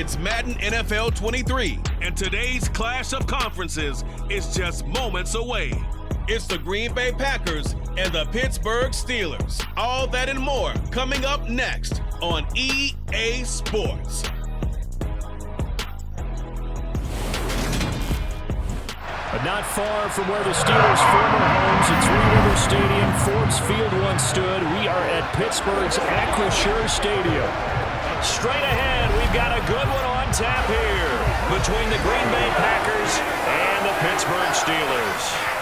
It's Madden NFL 23, and today's clash of conferences is just moments away. It's the Green Bay Packers and the Pittsburgh Steelers. All that and more coming up next on EA Sports. But not far from where the Steelers' former homes at Three River Stadium, Forbes Field once stood, we are at Pittsburgh's Acrisure Stadium. Straight ahead, we've got a good one on tap here between the Green Bay Packers and the Pittsburgh Steelers.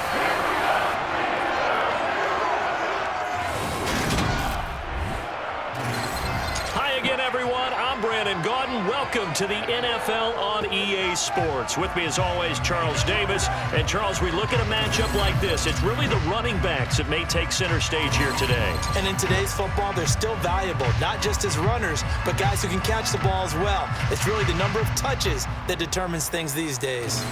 Everyone, I'm Brandon Gaudin. Welcome to the NFL on EA Sports. With me, as always, Charles Davis. And, Charles, we look at a matchup like this. It's really the running backs that may take center stage here today. And in today's football, they're still valuable, not just as runners, but guys who can catch the ball as well. It's really the number of touches that determines things these days.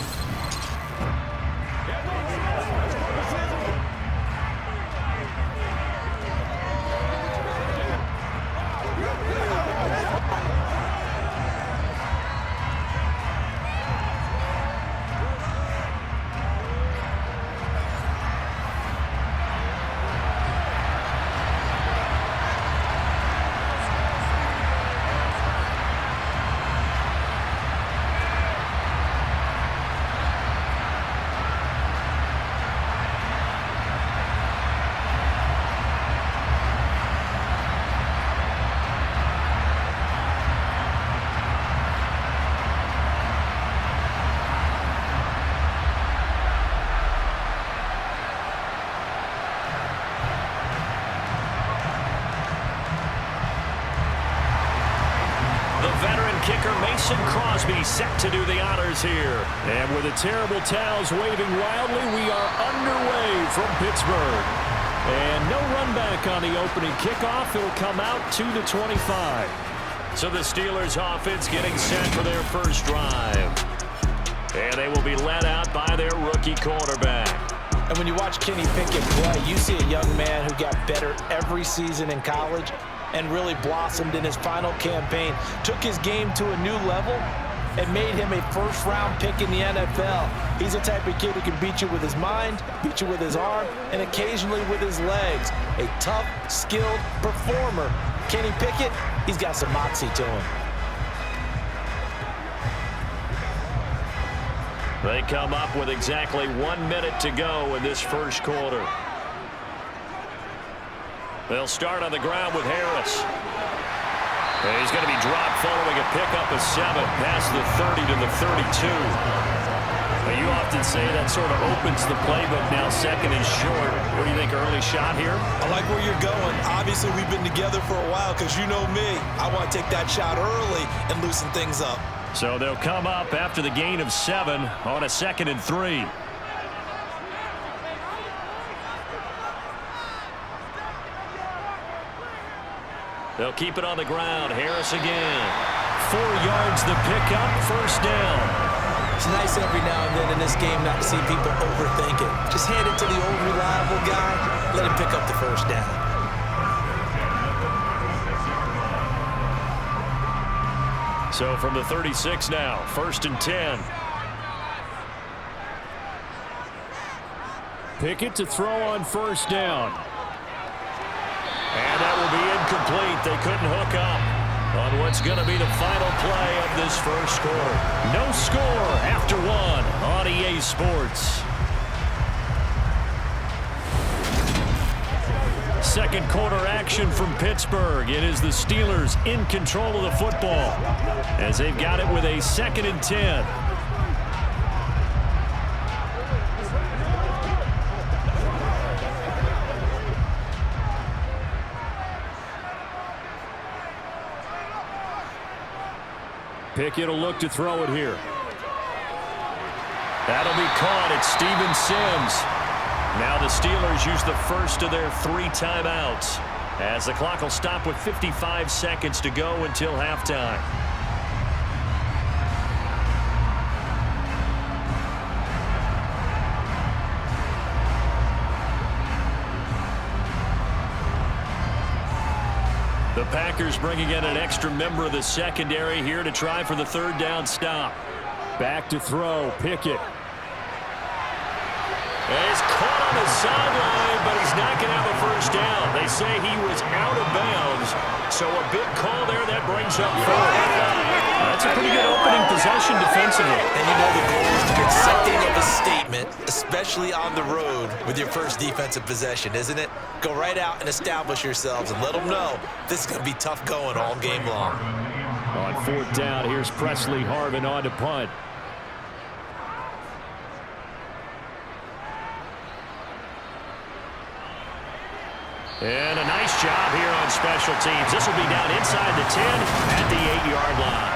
Set to do the honors here. And with the terrible towels waving wildly, we are underway from Pittsburgh. And no run back on the opening kickoff. It'll come out to the 25. So the Steelers offense getting set for their first drive. And they will be led out by their rookie quarterback. And when you watch Kenny Pickett play, you see a young man who got better every season in college and really blossomed in his final campaign. Took his game to a new level and made him a first-round pick in the NFL. He's the type of kid who can beat you with his mind, beat you with his arm, and occasionally with his legs. A tough, skilled performer. Kenny Pickett, he's got some moxie to him. They come up with exactly 1 minute to go in this first quarter. They'll start on the ground with Harris. He's going to be dropped following a pickup of 7 past the 30 to the 32. Now, you often say that sort of opens the playbook now, second and short. What do you think, early shot here? I like where you're going. Obviously, we've been together for a while because you know me. I want to take that shot early and loosen things up. So they'll come up after the gain of 7 on a 2nd and 3. They'll keep it on the ground. Harris again. 4 yards the pickup, first down. It's nice every now and then in this game not to see people overthink it. Just hand it to the old reliable guy. Let him pick up the first down. So from the 36 now, 1st and 10. Pickett to throw on first down. And that will be incomplete. They couldn't hook up on what's going to be the final play of this first quarter. No score after 1 on EA Sports. Second quarter action from Pittsburgh. It is the Steelers in control of the football as they've got it with a 2nd and 10. Pickett will look to throw it here. That'll be caught. It's Steven Sims. Now the Steelers use the first of their 3 timeouts as the clock will stop with 55 seconds to go until halftime. The Packers bringing in an extra member of the secondary here to try for the third down stop. Back to throw, Pickett. He's caught on the sideline, but he's not going to have a first down. They say he was out of bounds, so a big call there that brings up fourth. That's a pretty good opening possession defensively. And you know the goal is to make something of a statement, especially on the road with your first defensive possession, isn't it? Go right out and establish yourselves and let them know this is going to be tough going all game long. On fourth down, here's Presley Harvin on to punt. And a nice job here on special teams. This will be down inside the 10 at the 8-yard line.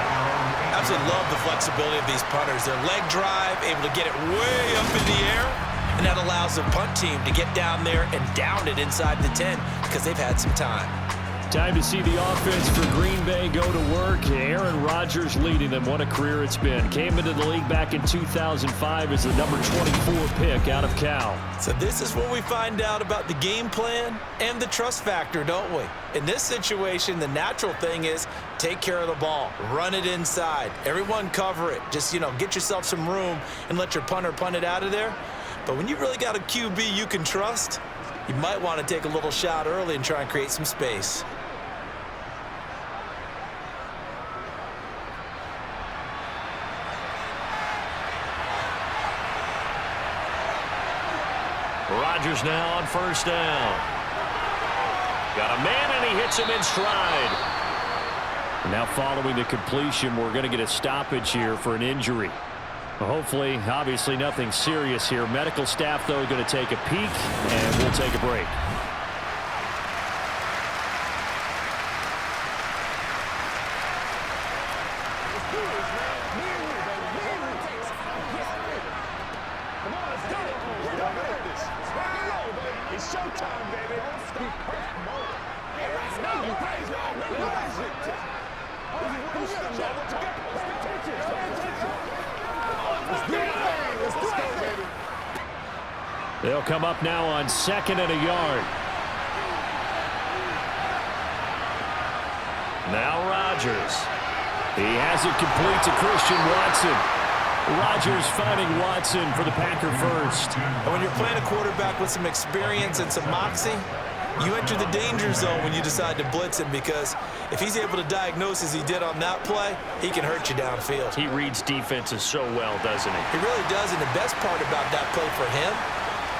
Absolutely love the flexibility of these punters. Their leg drive, able to get it way up in the air, and that allows the punt team to get down there and down it inside the 10 because they've had some time. Time to see the offense for Green Bay go to work. Aaron Rodgers leading them. What a career it's been. Came into the league back in 2005 as the number 24 pick out of Cal. So this is what we find out about the game plan and the trust factor, don't we? In this situation, the natural thing is take care of the ball. Run it inside. Everyone cover it. Just, get yourself some room and let your punter punt it out of there. But when you really got a QB you can trust, you might want to take a little shot early and try and create some space. Rodgers now on first down. Got a man, and he hits him in stride. Now following the completion, we're going to get a stoppage here for an injury. Hopefully, obviously nothing serious here. Medical staff, though, going to take a peek, and we'll take a break. They'll come up now on 2nd and a yard. Now Rodgers. He has it complete to Christian Watson. Rodgers finding Watson for the Packer first. And when you're playing a quarterback with some experience and some moxie, you enter the danger zone when you decide to blitz him, because if he's able to diagnose as he did on that play, he can hurt you downfield. He reads defenses so well, doesn't he? He really does, and the best part about that play for him,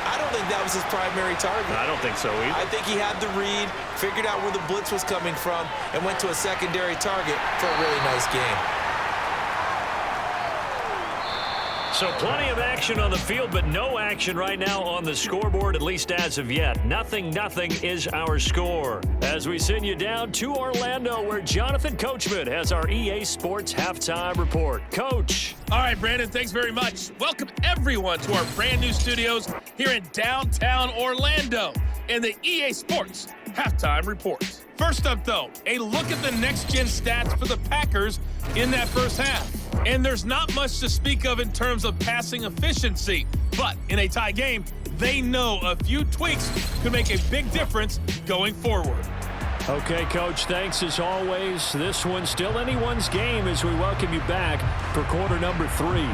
I don't think that was his primary target. I don't think so either. I think he had the read, figured out where the blitz was coming from, and went to a secondary target for a really nice game. So plenty of action on the field, but no action right now on the scoreboard, at least as of yet. Nothing is our score. As we send you down to Orlando, where Jonathan Coachman has our EA Sports Halftime Report. Coach. All right, Brandon, thanks very much. Welcome, everyone, to our brand new studios here in downtown Orlando in the EA Sports Halftime Report. First up, though, a look at the next-gen stats for the Packers in that first half. And there's not much to speak of in terms of passing efficiency. But in a tie game, they know a few tweaks could make a big difference going forward. Okay, Coach, thanks as always. This one's still anyone's game as we welcome you back for quarter number 3.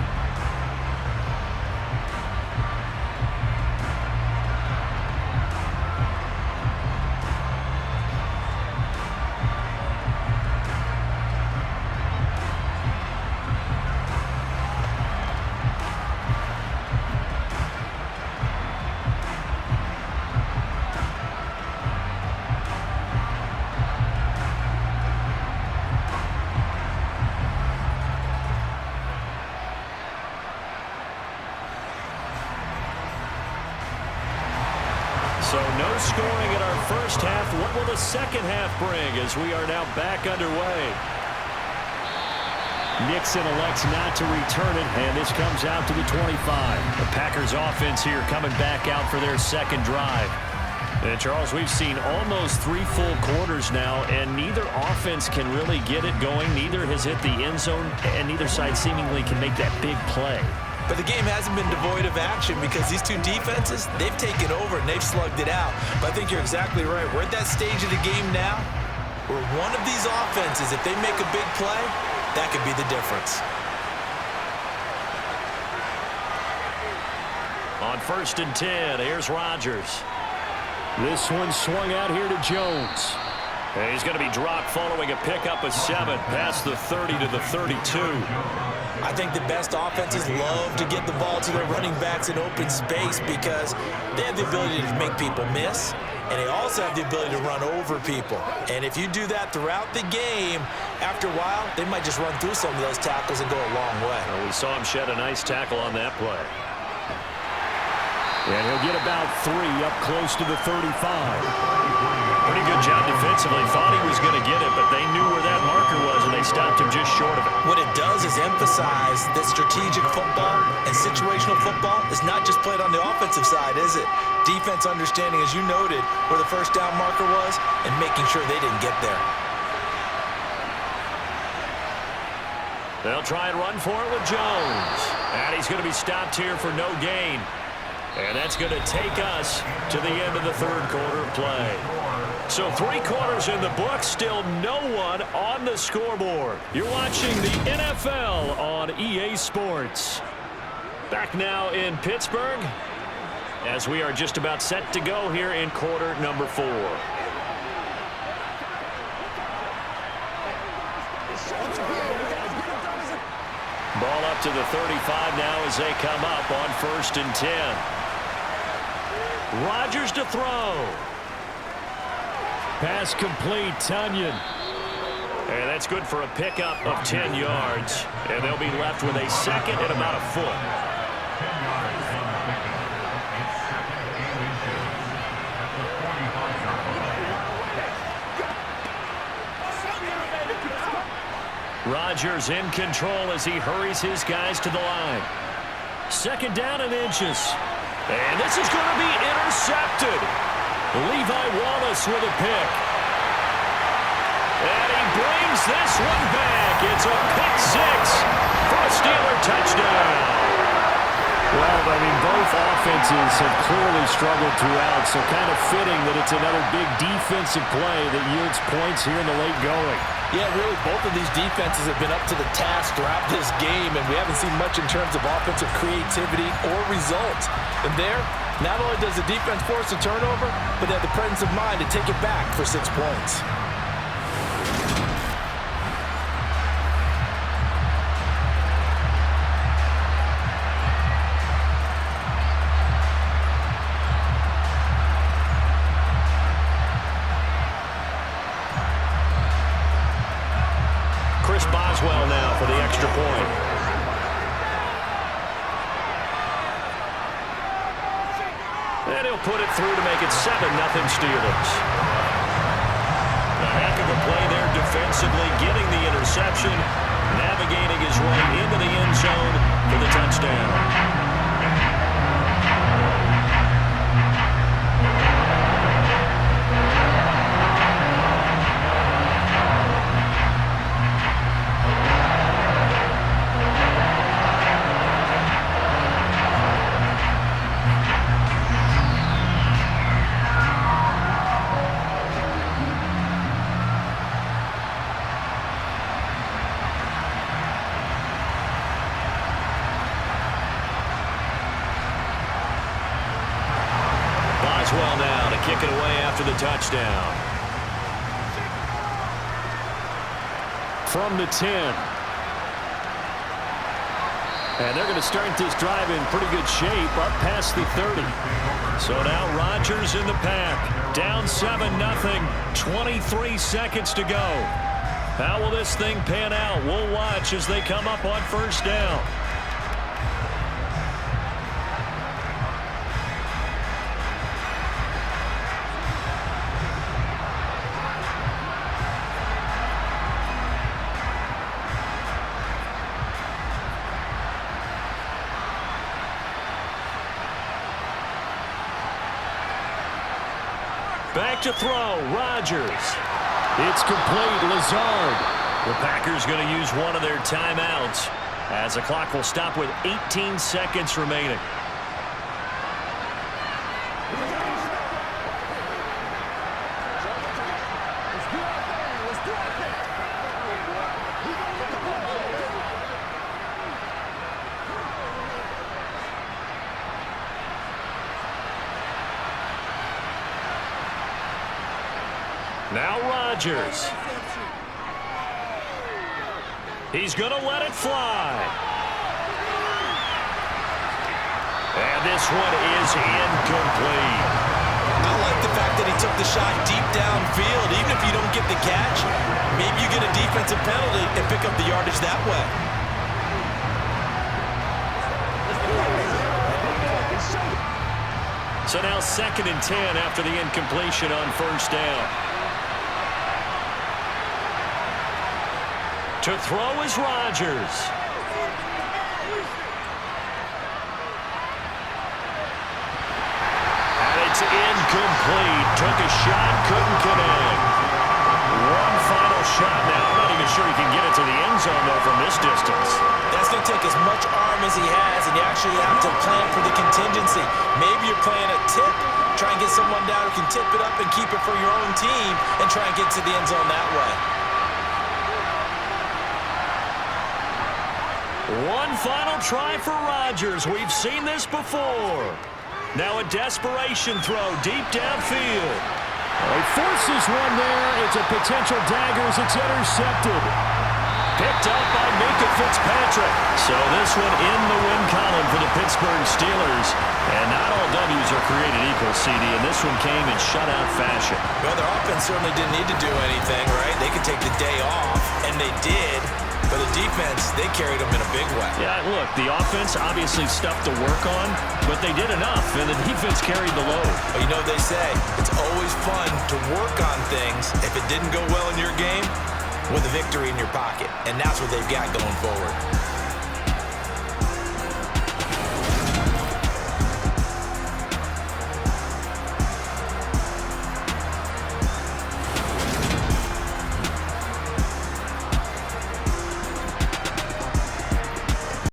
So no scoring in our first half. What will the second half bring as we are now back underway? Nixon elects not to return it, and this comes out to the 25. The Packers offense here coming back out for their second drive. And Charles, we've seen almost 3 full quarters now, and neither offense can really get it going. Neither has hit the end zone, and neither side seemingly can make that big play. But the game hasn't been devoid of action because these two defenses, they've taken over and they've slugged it out. But I think you're exactly right. We're at that stage of the game now where one of these offenses, if they make a big play, that could be the difference. On 1st and 10, here's Rodgers. This one swung out here to Jones. And he's going to be dropped following a pickup of 7 past the 30 to the 32. I think the best offenses love to get the ball to their running backs in open space because they have the ability to make people miss, and they also have the ability to run over people. And if you do that throughout the game, after a while, they might just run through some of those tackles and go a long way. Well, we saw him shed a nice tackle on that play. And he'll get about 3 up close to the 35. Pretty good job defensively. Thought he was going to get it, but they knew where that marker was, and they stopped him just short of it. What it does is emphasize that strategic football and situational football is not just played on the offensive side, is it? Defense understanding, as you noted, where the first down marker was and making sure they didn't get there. They'll try and run for it with Jones. And he's going to be stopped here for no gain. And that's going to take us to the end of the third quarter of play. So 3 quarters in the book, still no one on the scoreboard. You're watching the NFL on EA Sports. Back now in Pittsburgh as we are just about set to go here in quarter number 4. Ball up to the 35 now as they come up on 1st and 10. Rodgers to throw. Pass complete, Tunyon. And that's good for a pickup of 10 yards. And they'll be left with a second and about a foot. Rodgers in control as he hurries his guys to the line. 2nd down and inches. And this is going to be intercepted. Levi Wallace with a pick. And he brings this one back. It's a pick 6 for a Steeler touchdown. Well, I mean, both offenses have clearly struggled throughout, so kind of fitting that it's another big defensive play that yields points here in the late going. Yeah, really, both of these defenses have been up to the task throughout this game, and we haven't seen much in terms of offensive creativity or results. And there, not only does the defense force a turnover, but they have the presence of mind to take it back for 6 points. Boswell now for the extra point. And he'll put it through to make it 7-0 Steelers. A heck of a play there defensively, getting the interception, navigating his way into the end zone for the touchdown. Boswell now to kick it away after the touchdown. From the 10. And they're going to start this drive in pretty good shape up past the 30. So now Rodgers in the pack. Down 7-0. 23 seconds to go. How will this thing pan out? We'll watch as they come up on 1st down. Back to throw, Rodgers. It's complete, Lazard. The Packers going to use one of their timeouts as the clock will stop with 18 seconds remaining. Now Rodgers. He's going to let it fly. And this one is incomplete. I like the fact that he took the shot deep downfield. Even if you don't get the catch, maybe you get a defensive penalty and pick up the yardage that way. So now 2nd and 10 after the incompletion on first down. To throw is Rodgers. And it's incomplete. Took a shot, couldn't connect. One final shot now. I'm not even sure he can get it to the end zone, though, from this distance. That's going to take as much arm as he has, and you actually have to plan for the contingency. Maybe you're playing a tip. Try and get someone down who can tip it up and keep it for your own team and try and get to the end zone that way. One final try for Rodgers. We've seen this before. Now a desperation throw deep downfield. He forces one there. It's a potential dagger as it's intercepted. Picked up by Minka Fitzpatrick. So this one in the win column for the Pittsburgh Steelers. And not all W's are created equal, CD, and this one came in shutout fashion. Well, their offense certainly didn't need to do anything, right? They could take the day off, and they did. But the defense, they carried them in a big way. Yeah, look, the offense obviously stuff to work on, but they did enough, and the defense carried the load. Well, you know what they say, it's always fun to work on things if it didn't go well in your game with a victory in your pocket, and that's what they've got going forward.